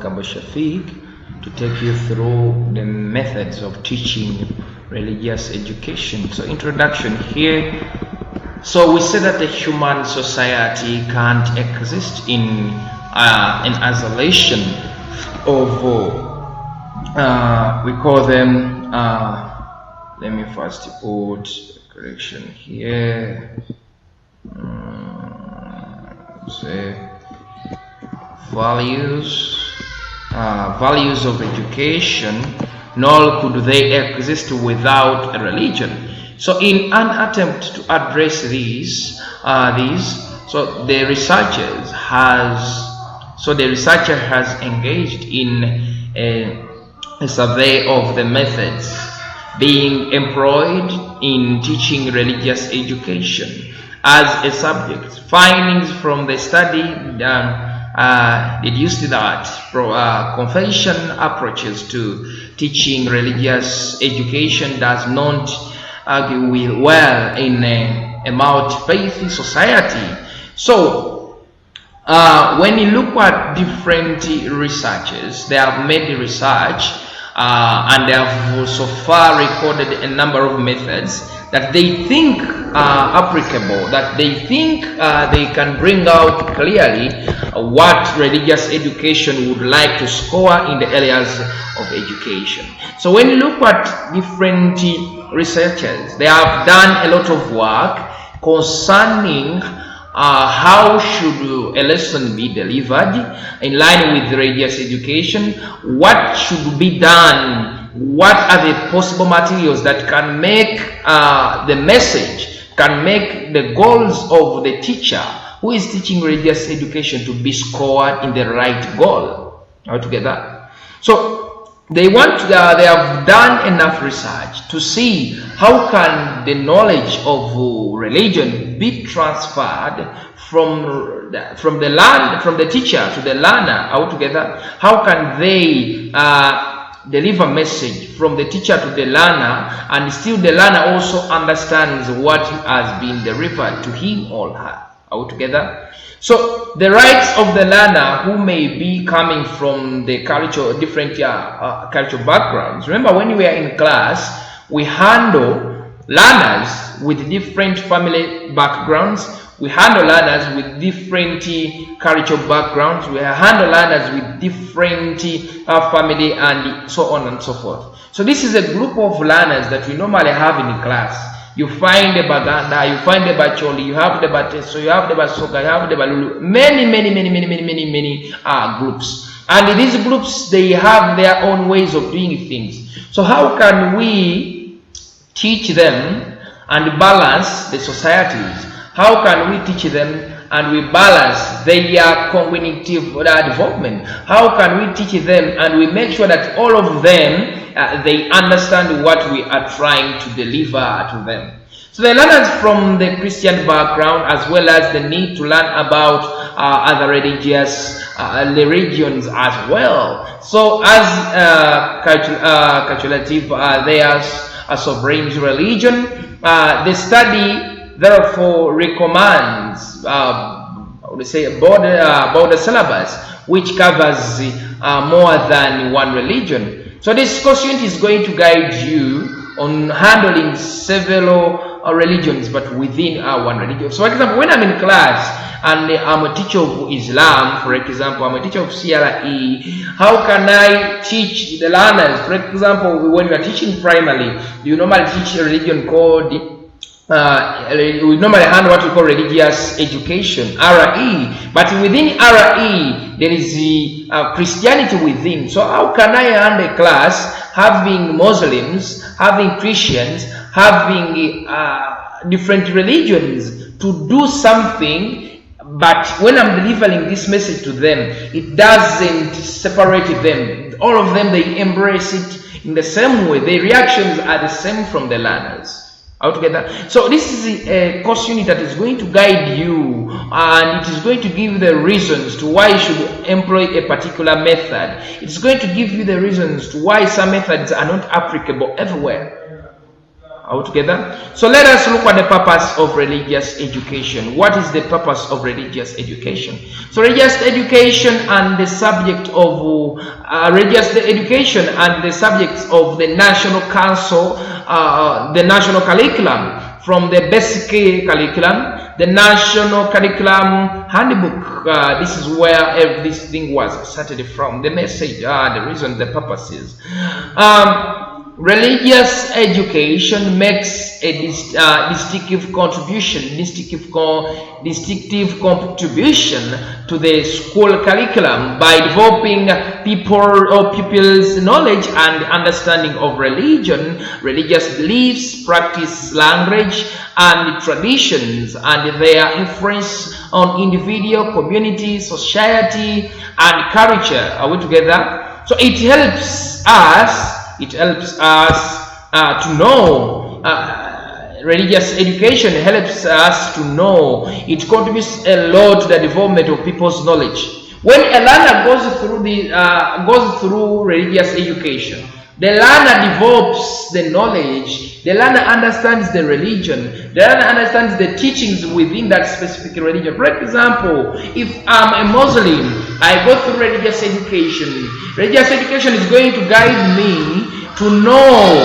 Magambo Shafiq to take you through the methods of teaching religious education. So introduction here. So we say that the human society can't exist in isolation of we call them let me first put correction here. Say values of education, nor could they exist without a religion. So in an attempt to address these, so the researcher has engaged in a survey of the methods being employed in teaching religious education as a subject. Findings from the study deduced that confession approaches to teaching religious education does not argue well in a multi-faith society. So when you look at different researchers, they have made the research and they have so far recorded a number of methods that they think are applicable, that they think they can bring out clearly what religious education would like to score in the areas of education. So when you look at different researchers, they have done a lot of work concerning how should a lesson be delivered in line with religious education, what should be done, what are the possible materials that can make the message, can make the goals of the teacher who is teaching religious education to be scored in the right goal altogether. So they have done enough research to see how can the knowledge of religion be transferred from the teacher to the learner altogether. How can they deliver message from the teacher to the learner, and still the learner also understands what has been delivered to him or her altogether. So the rights of the learner who may be coming from the different cultural backgrounds. Remember, when we are in class, we handle learners with different family backgrounds. We handle learners with different cultural backgrounds. We handle learners with different family and so on and so forth. So this is a group of learners that we normally have in class. You find the Baganda, you find the Bacholi, you have the Bateso, you have the Basoga, you have the Balulu, many groups. And in these groups, they have their own ways of doing things. So how can we teach them and balance the societies? How can we teach them and we balance their cognitive development? How can we teach them and we make sure that all of them they understand what we are trying to deliver to them? So the learners from the Christian background, as well as the need to learn about other religions as well. So as calculative, there's a sovereign religion. The study therefore recommends border syllabus, which covers more than one religion. So this course unit is going to guide you on handling several religions, but within one religion. So for example, when I'm in class and I'm a teacher of Islam, for example, I'm a teacher of CRE, how can I teach the learners? For example, when we are teaching primary, you normally teach a religion called we normally handle what we call religious education, RE, but within RE there is Christianity within. So how can I handle a class having Muslims, having Christians, having different religions to do something, but when I'm delivering this message to them, it doesn't separate them. All of them, they embrace it in the same way. The reactions are the same from the learners altogether. So this is a course unit that is going to guide you, and it is going to give the reasons to why you should employ a particular method. It's going to give you the reasons to why some methods are not applicable everywhere altogether. So let us look at the purpose of religious education. What is the purpose of religious education? So religious education and the subject of religious education and the subjects of the National Council, the national curriculum, from the basic curriculum, the national curriculum handbook. This is where this thing was started from. The message, the reason, the purposes. Religious education makes a distinctive contribution to the school curriculum by developing pupils' knowledge and understanding of religion, religious beliefs, practice, language, and traditions, and their influence on individual, community, society, and culture. Are we together? So it helps us. To know. Religious education helps us to know. It contributes a lot to the development of people's knowledge. When a learner goes through religious education, the learner develops the knowledge. The learner understands the religion. The learner understands the teachings within that specific religion. For example, if I'm a Muslim, I go through religious education. Religious education is going to guide me to know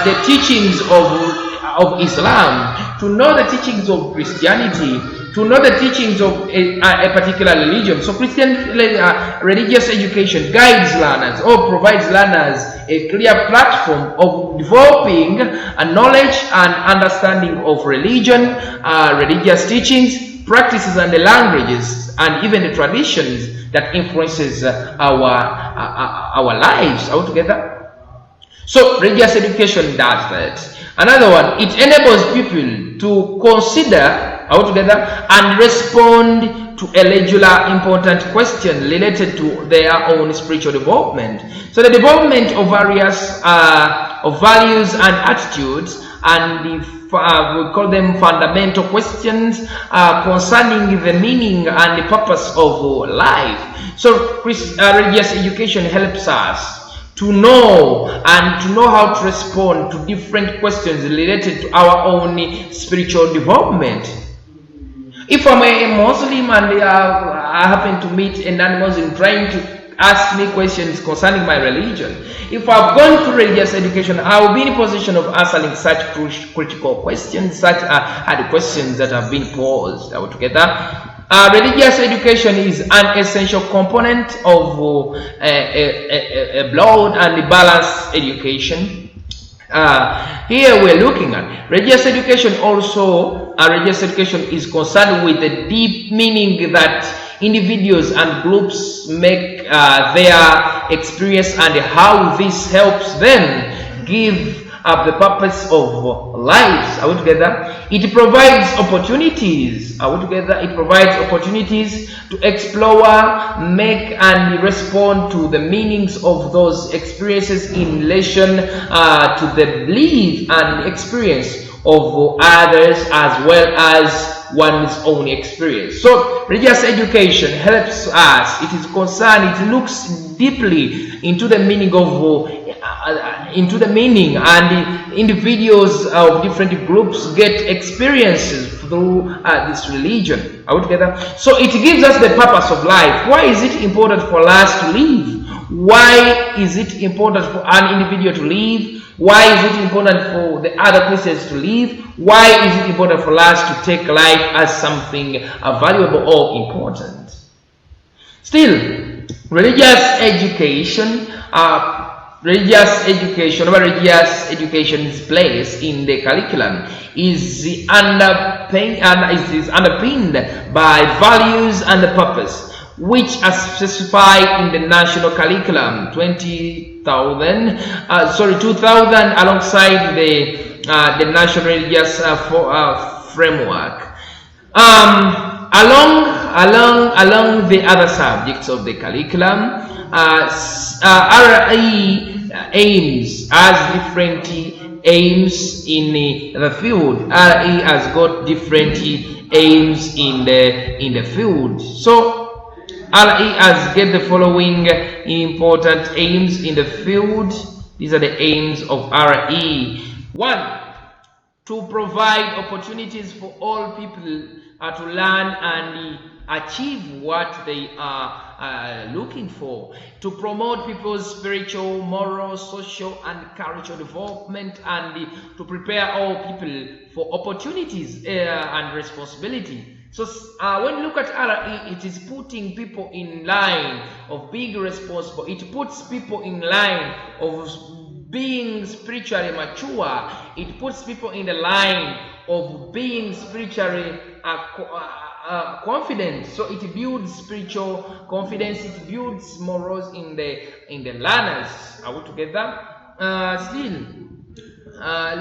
the teachings of Islam, to know the teachings of Christianity, to know the teachings of a particular religion. So religious education guides learners or provides learners a clear platform of developing a knowledge and understanding of religion, religious teachings, practices, and the languages, and even the traditions that influences our lives altogether. So religious education does that. Another one, it enables people to consider altogether and respond to a regular important question related to their own spiritual development. So the development of various of values and attitudes, and we call them fundamental questions concerning the meaning and the purpose of life. So religious education helps us to know how to respond to different questions related to our own spiritual development. If I'm a Muslim and I happen to meet a non-Muslim trying to ask me questions concerning my religion, if I've gone through religious education, I will be in a position of answering such critical questions, such are the questions that have been posed altogether. Religious education is an essential component of a broad and balanced education. Here we're looking at religious education. Also, religious education is concerned with the deep meaning that individuals and groups make their experience and how this helps them give up the purpose of lives. Are we together? It provides opportunities. Are we together? It provides opportunities to explore, make, and respond to the meanings of those experiences in relation to the belief and experience of others as well as one's own experience. So religious education helps us. It is concerned, it looks deeply into the meaning of and the individuals of different groups get experiences through this religion. Are we together? So it gives us the purpose of life. Why is it important for us to live? Why is it important for an individual to live? Why is it important for the other Christians to live? Why is it important for us to take life as something valuable or important? Still, religious education's place in the curriculum is underpinned by values and the purpose, which are specified in the national curriculum 2000 alongside the national religious framework. Along the other subjects of the curriculum, RE aims as different aims in the field. RE has got different aims in the field. So RE has get the following important aims in the field. These are the aims of RE. 1. to provide opportunities for all people to learn and achieve what they are looking for, to promote people's spiritual, moral, social, and cultural development, and to prepare all people for opportunities and responsibility. So when you look at RE, it is putting people in line of being responsible. It puts people in line of being spiritually mature. It puts people in the line of being spiritually confident. So it builds spiritual confidence. It builds morals in the learners. Are we together? Still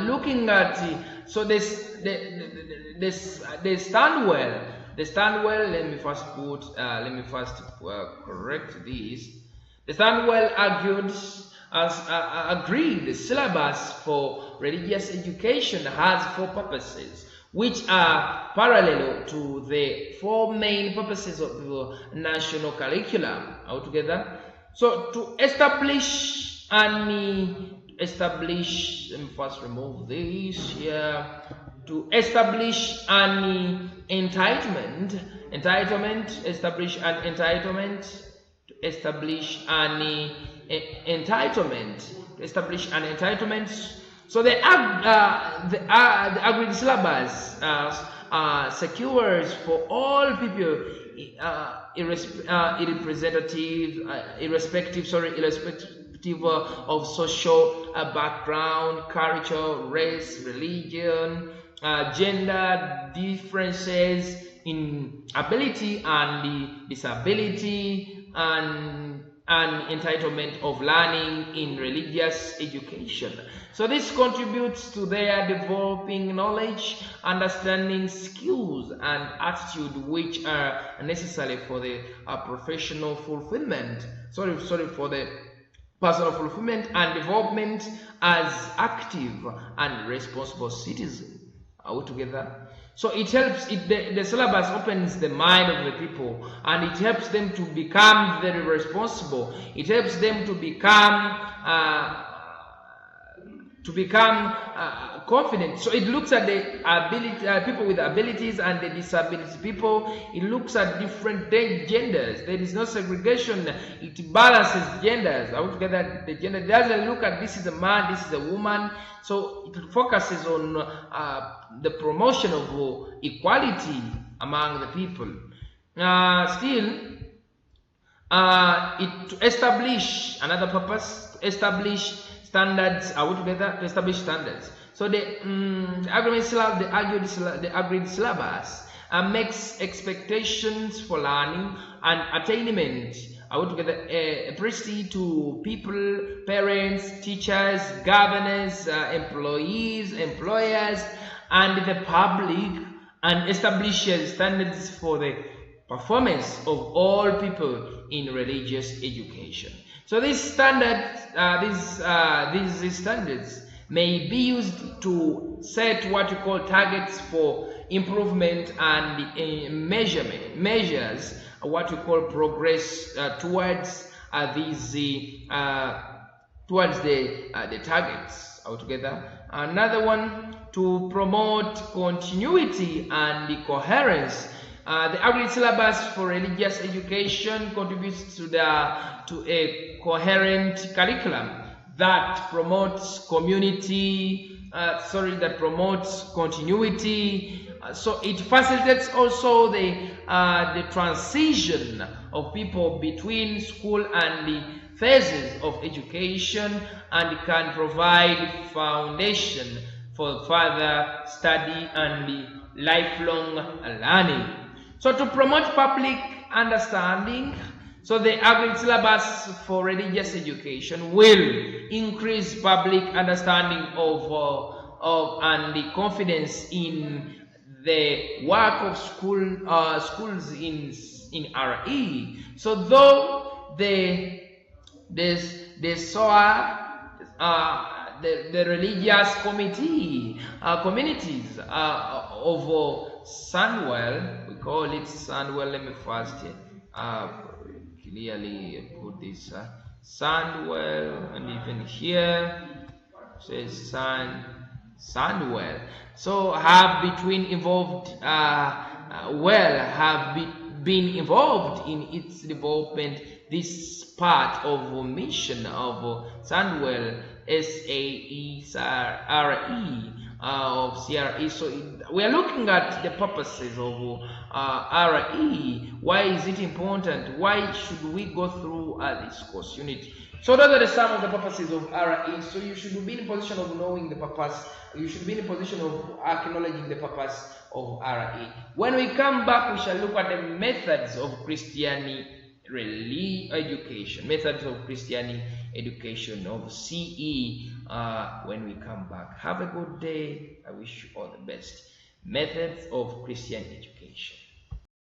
looking at so this they stand well. They stand well. Let me first correct this. The Stanwell argued agreed the syllabus for religious education has 4 purposes, which are parallel to the 4 main purposes of the national curriculum altogether. So to establish let me first remove this here. To establish an entitlement, establish an entitlement, So the agreed syllabus secures for all people, irrespective of social background, culture, race, religion, gender differences in ability and disability, and entitlement of learning in religious education. So this contributes to their developing knowledge, understanding, skills, and attitude which are necessary for the professional fulfillment. For the personal fulfillment and development as active and responsible citizens. Are we together? So it helps, the syllabus opens the mind of the people, and it helps them to become very responsible. It helps them to become confident. So it looks at the ability, people with abilities and the disability people. It looks at different genders. There is no segregation. It balances genders. Are we together? The gender doesn't look at this is a man, this is a woman. So it focuses on the promotion of equality among the people. To establish another purpose, to establish standards. Are we together? To establish standards. So the agreed syllabus makes expectations for learning and attainment. Are we together? Priority to people, parents, teachers, governors, employees, employers, and the public, and establishes standards for the performance of all people in religious education. So these standards, these standards may be used to set what we call targets for improvement and measures what we call progress towards the targets altogether. Another one, to promote continuity and coherence. The agreed syllabus for religious education contributes to a coherent curriculum that promotes that promotes continuity. So it facilitates also the transition of people between school and the phases of education, and can provide foundation for further study and lifelong learning. So to promote public understanding, so the agreed syllabus for religious education will increase public understanding of and the confidence in the work of schools in RE. So though the religious communities of Stanwell, we call it Stanwell. Let me first clearly put this Stanwell, and even here says Sandwell. So have between involved been involved in its development. This part of mission of Sandwell SAERE of CRE. So we are looking at the purposes of RE. Why is it important? Why should we go through this course unit? So those are some of the purposes of RE. So you should be in a position of knowing the purpose. You should be in a position of acknowledging the purpose of RE. When we come back, we shall look at the methods of Christianity education, methods of Christianity education of CE when we come back. Have a good day. I wish you all the best. Methods of Christian education.